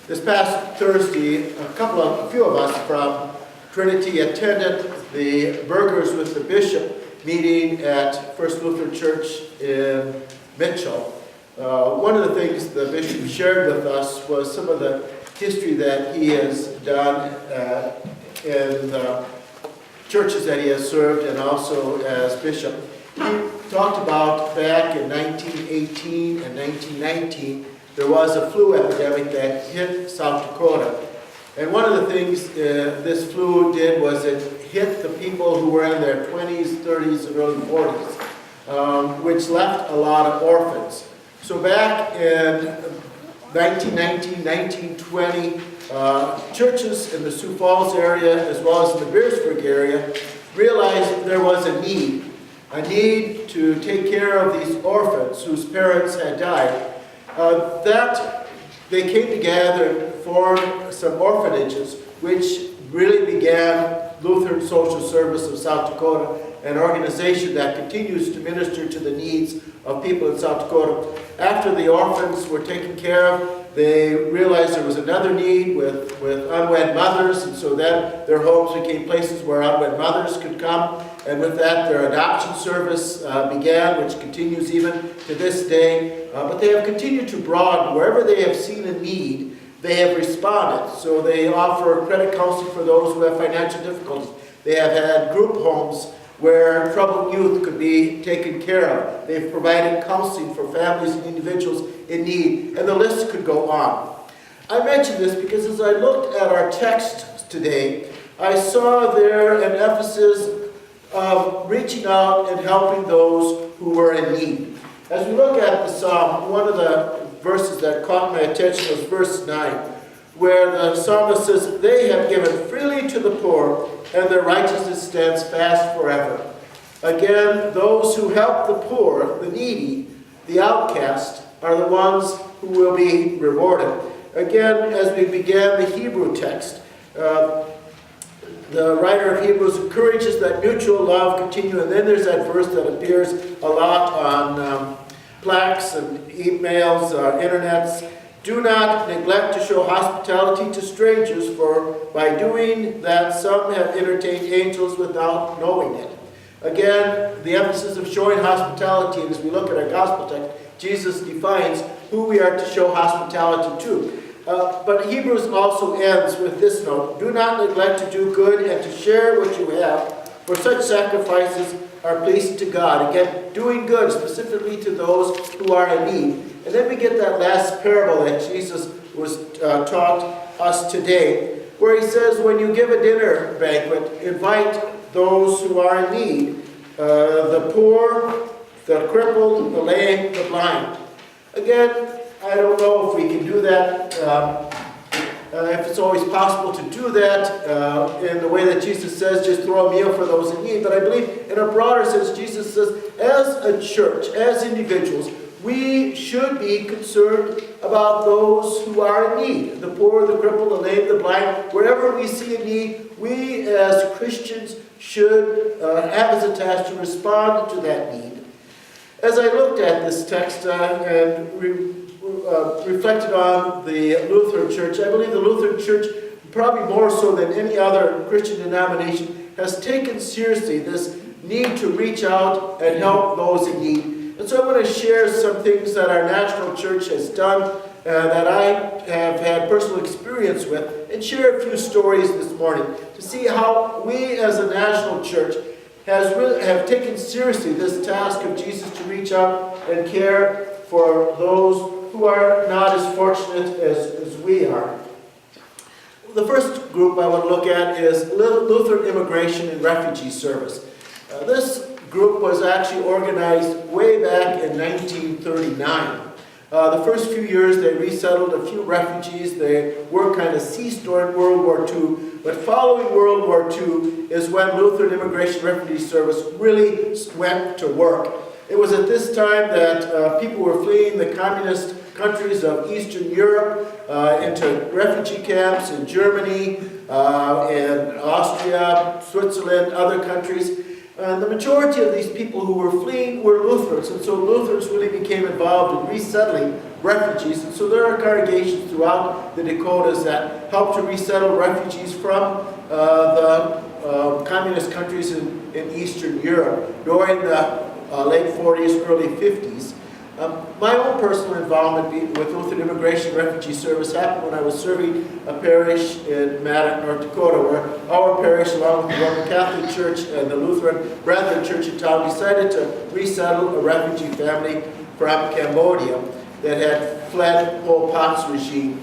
This past Thursday, a few of us from Trinity attended the Burgers with the Bishop meeting at First Lutheran Church in Mitchell. One of the things the Bishop shared with us was some of the history that he has done in the churches that he has served and also as Bishop. He talked about back in 1918 and 1919, there was a flu epidemic that hit South Dakota. And one of the things this flu did was it hit the people who were in their 20s, 30s, and early 40s, which left a lot of orphans. So back in 1919, 1920, churches in the Sioux Falls area as well as in the Beersburg area realized there was a need to take care of these orphans whose parents had died. That they came together and formed some orphanages, which really began Lutheran Social Service of South Dakota, an organization that continues to minister to the needs of people in South Dakota. After the orphans were taken care of, they realized there was another need with unwed mothers, and so then their homes became places where unwed mothers could come. And with that, their adoption service began, which continues even to this day. But they have continued to broaden. Wherever they have seen a need, they have responded. So they offer credit counseling for those who have financial difficulties. They have had group homes where troubled youth could be taken care of. They've provided counseling for families and individuals in need, and the list could go on. I mention this because as I looked at our text today, I saw there an emphasis of reaching out and helping those who were in need. As we look at the psalm, one of the verses that caught my attention was verse 9, where the psalmist says, "They have given freely to the poor, and their righteousness stands fast forever." Again, those who help the poor, the needy, the outcast, are the ones who will be rewarded. Again, as we began the Hebrew text, the writer of Hebrews encourages that mutual love continue, and then there's that verse that appears a lot on plaques and emails, internets. "Do not neglect to show hospitality to strangers, for by doing that some have entertained angels without knowing it." Again, the emphasis of showing hospitality, and as we look at our gospel text, Jesus defines who we are to show hospitality to. But Hebrews also ends with this note: "Do not neglect to do good and to share what you have, for such sacrifices are pleasing to God." Again, doing good specifically to those who are in need. And then we get that last parable that Jesus was taught us today, where he says, when you give a dinner banquet, invite those who are in need, the poor, the crippled, the lame, the blind. Again, I don't know if we can do that, if it's always possible to do that in the way that Jesus says, just throw a meal for those in need. But I believe in a broader sense, Jesus says, as a church, as individuals, we should be concerned about those who are in need. The poor, the crippled, the lame, the blind. Wherever we see a need, we as Christians should have as a task to respond to that need. As I looked at this text and reflected on the Lutheran Church, I believe the Lutheran Church, probably more so than any other Christian denomination, has taken seriously this need to reach out and help those in need. And so I want to share some things that our national church has done that I have had personal experience with, and share a few stories this morning to see how we as a national church have taken seriously this task of Jesus to reach out and care for those who are not as fortunate as we are. The first group I want to look at is Lutheran Immigration and Refugee Service. This group was actually organized way back in 1939. The first few years they resettled a few refugees. They were kind of ceased during World War II. But following World War II is when Lutheran Immigration and Refugee Service really went to work. It was at this time that people were fleeing the communist countries of Eastern Europe into refugee camps in Germany, in Austria, Switzerland, other countries. The majority of these people who were fleeing were Lutherans, and so Lutherans really became involved in resettling refugees. And so there are congregations throughout the Dakotas that help to resettle refugees from the communist countries in Eastern Europe during the late 40s, early 50s. My own personal involvement with Lutheran Immigration Refugee Service happened when I was serving a parish in Maddock, North Dakota, where our parish, along with the Roman Catholic Church and the Lutheran Brethren Church in town, decided to resettle a refugee family from Cambodia that had fled Pol Pot's regime.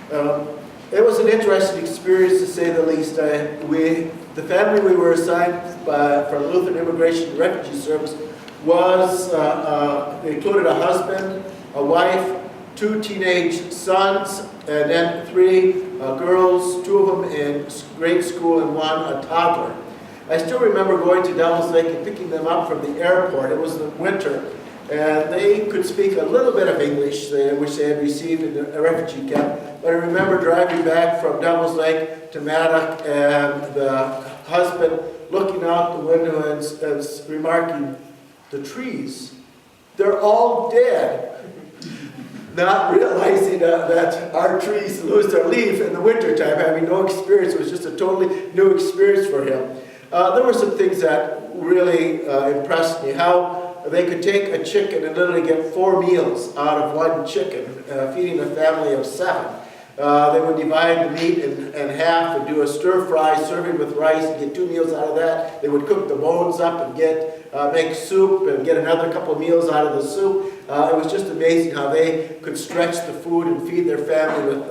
It was an interesting experience, to say the least. The family we were assigned for Lutheran Immigration Refugee Service included a husband, a wife, 2 teenage sons, and then 3 girls, 2 of them in grade school and 1 a toddler. I still remember going to Devil's Lake and picking them up from the airport. It was the winter, and they could speak a little bit of English, which they had received in a refugee camp. But I remember driving back from Devil's Lake to Maddock, and the husband looking out the window and remarking, "The trees, they're all dead." Not realizing that our trees lose their leaf in the wintertime, having no experience. It was just a totally new experience for him. There were some things that really impressed me. How they could take a chicken and literally get 4 meals out of 1 chicken, feeding a family of 7. They would divide the meat in half and do a stir fry, serving with rice, and get 2 meals out of that. They would cook the bones up and make soup and get another couple of meals out of the soup. It was just amazing how they could stretch the food and feed their family with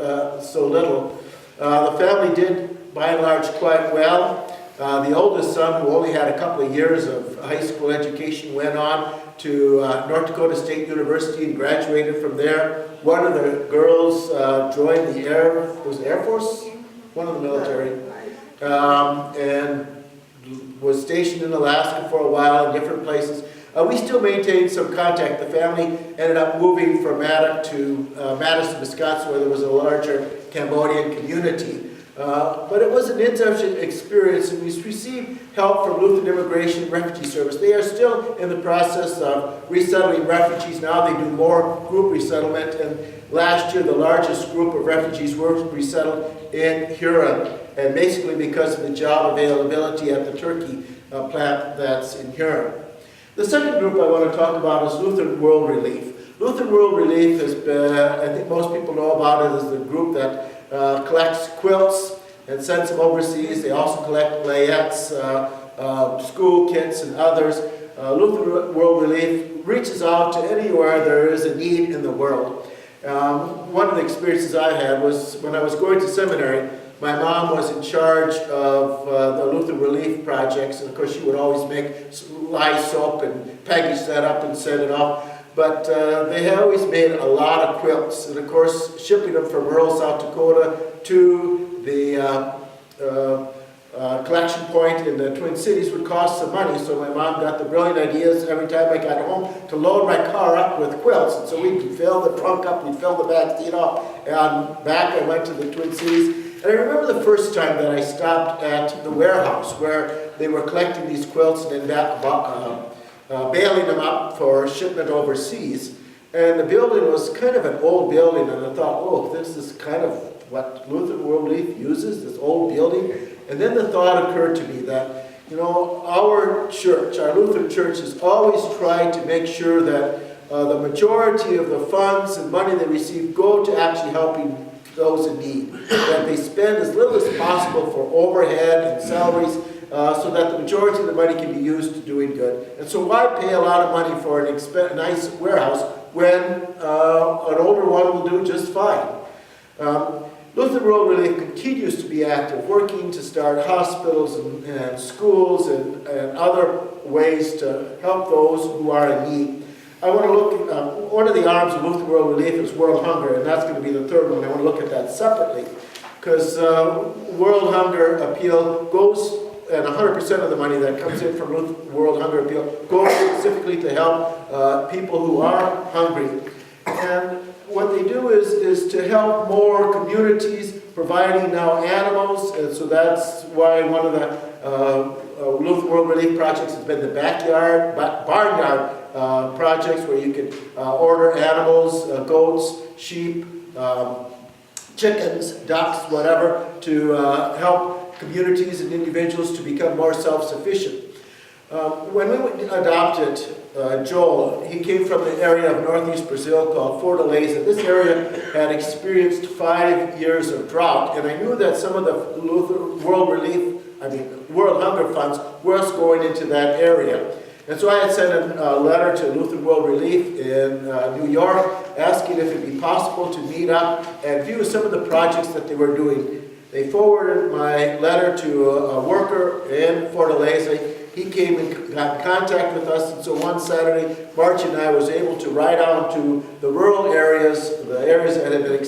so little. The family did, by and large, quite well. The oldest son, who only had a couple of years of high school education, went on to North Dakota State University and graduated from there. One of the girls joined the Air Force, one of the military, and was stationed in Alaska for a while in different places. We still maintain some contact. The family ended up moving from Maddock to Madison, Wisconsin, where there was a larger Cambodian community. But it was an interesting experience, and we received help from Lutheran Immigration Refugee Service. They are still in the process of resettling refugees. Now they do more group resettlement, and last year the largest group of refugees were resettled in Huron, and basically because of the job availability at the turkey plant that's in Huron. The second group I want to talk about is Lutheran World Relief. Lutheran World Relief has been, I think most people know about it as the group that collects quilts and sends them overseas. They also collect layettes, school kits, and others. Lutheran World Relief reaches out to anywhere there is a need in the world. One of the experiences I had was when I was going to seminary. My mom was in charge of the Lutheran Relief projects, and of course she would always make lye soap and package that up and send it off. But they had always made a lot of quilts, and of course shipping them from rural South Dakota to the collection point in the Twin Cities would cost some money. So my mom got the brilliant ideas every time I got home to load my car up with quilts. And so we'd fill the trunk up, we'd fill the back seat up, and back I went to the Twin Cities. And I remember the first time that I stopped at the warehouse where they were collecting these quilts and then bailing them up for shipment overseas. And the building was kind of an old building, and I thought, oh, this is kind of what Lutheran World Relief uses, this old building. And then the thought occurred to me that, you know, our church, our Lutheran church, has always tried to make sure that the majority of the funds and money they receive go to actually helping those in need. That they spend as little as possible for overhead and salaries, so that the majority of the money can be used to doing good. And so why pay a lot of money for a nice warehouse when an older one will do just fine? Lutheran World Relief continues to be active, working to start hospitals and schools and other ways to help those who are in need. I want to look, one of the arms of Lutheran World Relief is World Hunger, and that's going to be the third one. I want to look at that separately, because World Hunger Appeal goes, and 100% of the money that comes in from World Hunger Appeal goes specifically to help people who are hungry. And what they do is to help more communities, providing now animals, and so that's why one of the Lutheran World Relief projects has been the barnyard projects where you can order animals, goats, sheep, chickens, ducks, whatever, to help communities and individuals to become more self-sufficient. When we adopted Joel, he came from the area of northeast Brazil called Fortaleza. This area had experienced 5 years of drought, and I knew that some of the World Hunger Funds was going into that area. And so I had sent a letter to Lutheran World Relief in New York asking if it would be possible to meet up and view some of the projects that they were doing. They forwarded my letter to a worker in Fortaleza. He came and got in contact with us, and so one Saturday, March and I was able to ride out to the rural areas, the areas that had been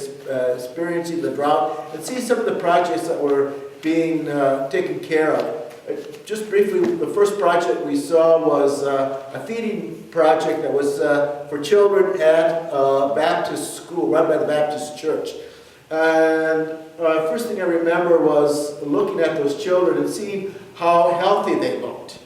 experiencing the drought, and see some of the projects that were being taken care of. Just briefly, the first project we saw was a feeding project that was for children at a Baptist school run by the Baptist church. And first thing I remember was looking at those children and seeing how healthy they looked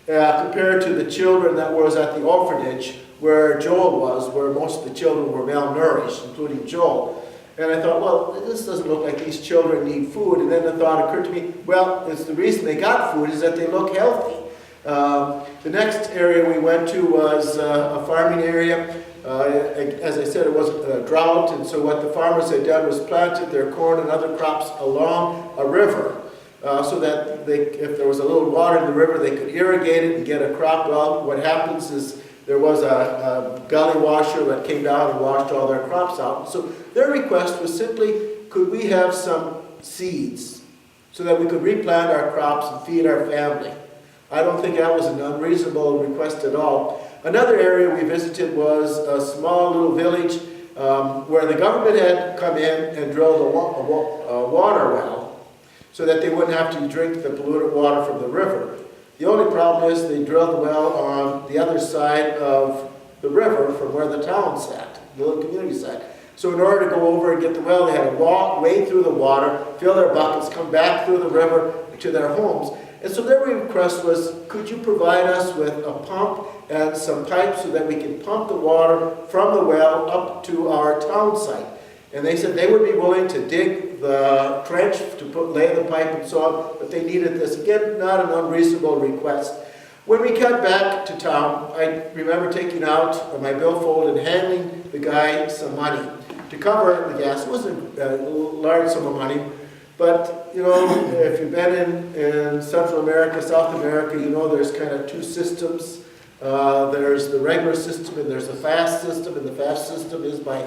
compared to the children that was at the orphanage where Joel was, where most of the children were malnourished, including Joel. And I thought, well, this doesn't look like these children need food. And then the thought occurred to me, well, it's the reason they got food is that they look healthy. The next area we went to was a farming area. As I said, it was a drought, and so what the farmers had done was planted their corn and other crops along a river so that if there was a little water in the river, they could irrigate it and get a crop. Well, what happens is there was a gully washer that came down and washed all their crops out. So their request was simply, could we have some seeds so that we could replant our crops and feed our family? I don't think that was an unreasonable request at all. Another area we visited was a small little village where the government had come in and drilled a water well so that they wouldn't have to drink the polluted water from the river. The only problem is they drilled the well on the other side of the river from where the town sat, the little community sat. So in order to go over and get the well, they had to walk, wade through the water, fill their buckets, come back through the river to their homes. And so their request was, could you provide us with a pump and some pipes so that we can pump the water from the well up to our town site? And they said they would be willing to dig the trench to lay the pipe and so on, but they needed this. Again, not an unreasonable request. When we got back to town, I remember taking out my billfold and handing the guy some money to cover the gas. It wasn't a large sum of money, but you know, if you've been in Central America, South America, you know there's kind of two systems. There's the regular system and there's the fast system, and the fast system is by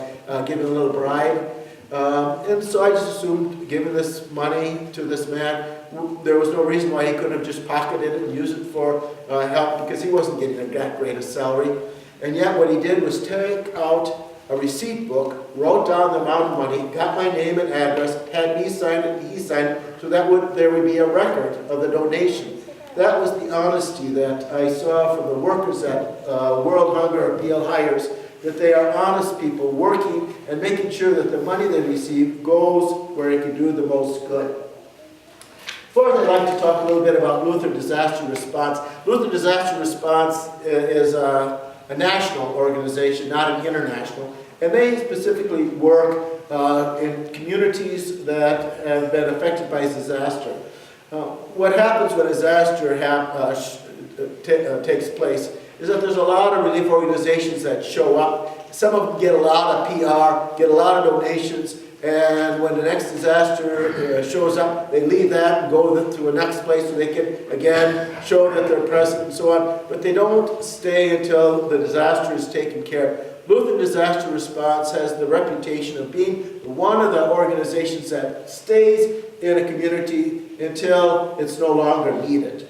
giving a little bribe. And so I just assumed, giving this money to this man, there was no reason why he couldn't have just pocketed it and used it for help, because he wasn't getting that great a salary. And yet what he did was take out a receipt book, wrote down the amount of money, got my name and address, had me sign it, and he signed it, so that there would be a record of the donation. That was the honesty that I saw from the workers at World Hunger Appeal Hires, that they are honest people working and making sure that the money they receive goes where it can do the most good. Fourth, I'd like to talk a little bit about Lutheran Disaster Response. Lutheran Disaster Response is a national organization, not an international, and they specifically work in communities that have been affected by disaster. What happens when a disaster takes place is that there's a lot of relief organizations that show up. Some of them get a lot of PR, get a lot of donations, and when the next disaster shows up, they leave that and go to a next place so they can, again, show that they're present and so on. But they don't stay until the disaster is taken care of. Lutheran Disaster Response has the reputation of being one of the organizations that stays in a community until it's no longer needed.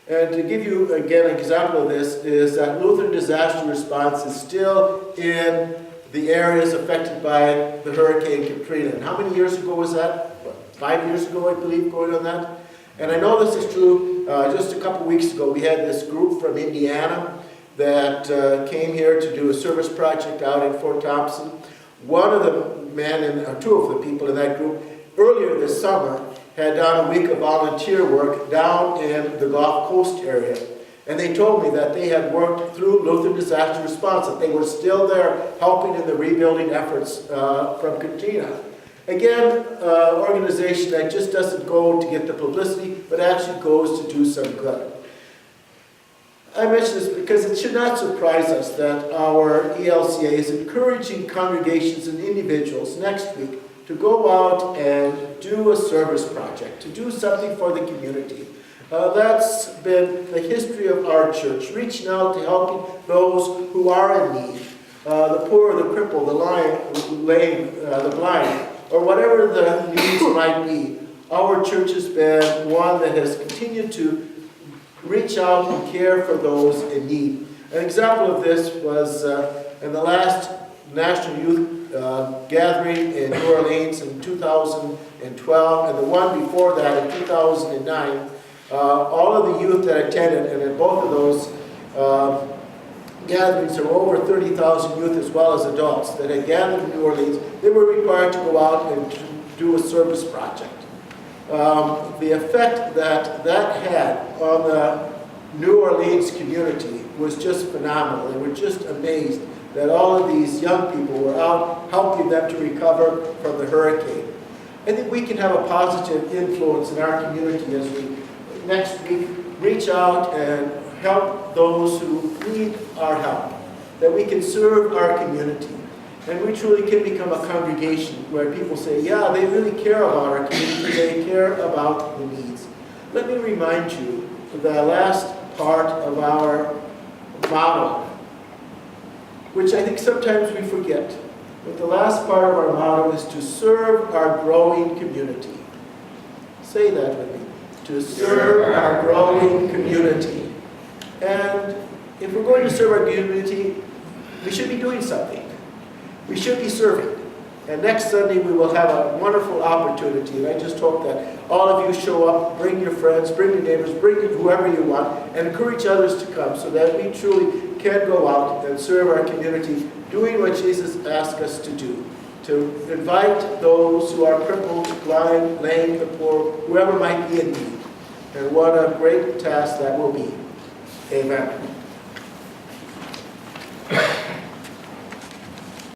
And to give you, again, an example of this is that Lutheran Disaster Response is still in the areas affected by the Hurricane Katrina. And how many years ago was that? 5 years ago, I believe, going on that. And I know this is true. Just a couple weeks ago, we had this group from Indiana that came here to do a service project out in Fort Thompson. One of the men, or two of the people in that group, earlier this summer, had done a week of volunteer work down in the Gulf Coast area. And they told me that they had worked through Lutheran Disaster Response, that they were still there helping in the rebuilding efforts from Katrina. Again, organization that just doesn't go to get the publicity, but actually goes to do some good. I mention this because it should not surprise us that our ELCA is encouraging congregations and individuals next week to go out and do a service project, to do something for the community. That's been the history of our church, reaching out to helping those who are in need, the poor, the crippled, the lame, the blind, or whatever the needs might be. Our church has been one that has continued to reach out and care for those in need. An example of this was in the last National Youth Gathering in New Orleans in 2012, and the one before that in 2009. All of the youth that attended, and in both of those gatherings, there were over 30,000 youth as well as adults that had gathered in New Orleans. They were required to go out and do a service project. The effect that that had on the New Orleans community was just phenomenal. They were just amazed that all of these young people were out helping them to recover from the hurricane. I think we can have a positive influence in our community as we next week reach out and help those who need our help, that we can serve our community. And we truly can become a congregation where people say, yeah, they really care about our community, they care about the needs. Let me remind you of the last part of our motto, which I think sometimes we forget. But the last part of our motto is to serve our growing community. Say that with me. To serve our growing community. And if we're going to serve our community, we should be doing something. We should be serving. And next Sunday we will have a wonderful opportunity. And I just hope that all of you show up, bring your friends, bring your neighbors, bring whoever you want, and encourage others to come so that we truly can go out and serve our community, doing what Jesus asked us to do. To invite those who are crippled, blind, lame, the poor, whoever might be in need. And what a great task that will be. Amen.